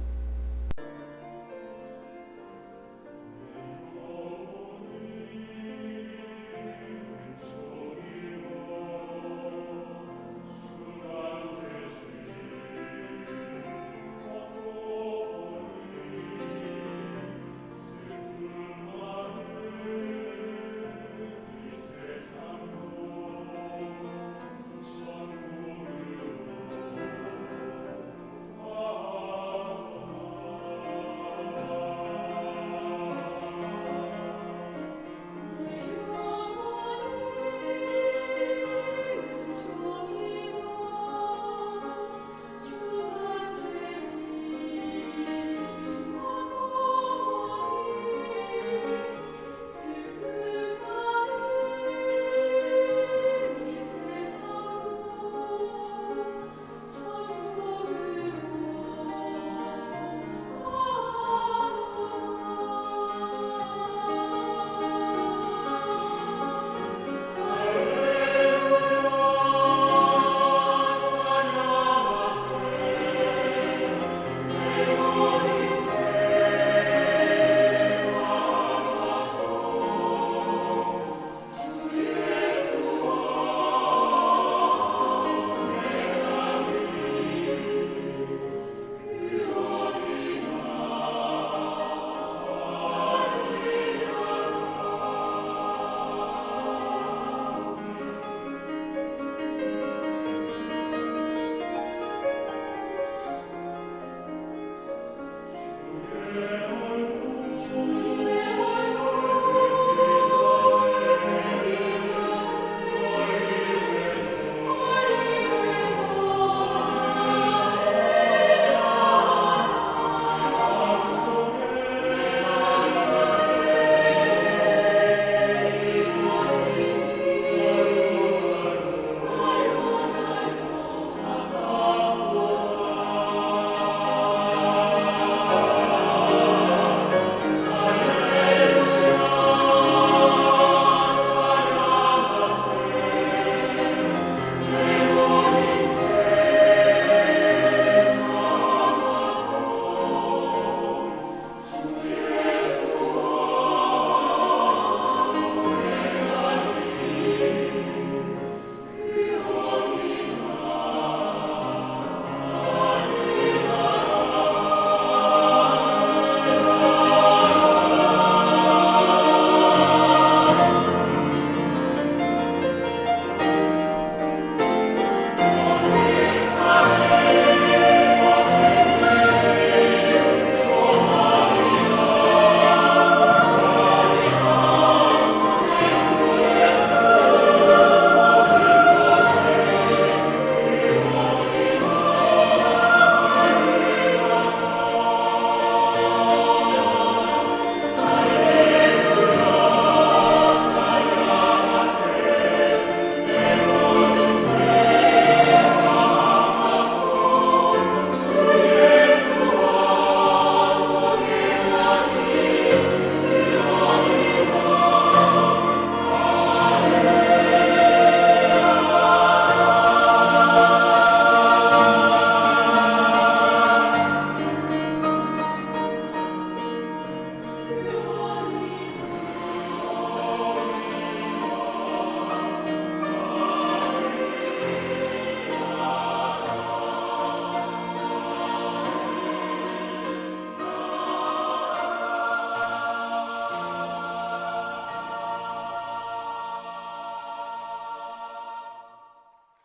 Speaker 2: 내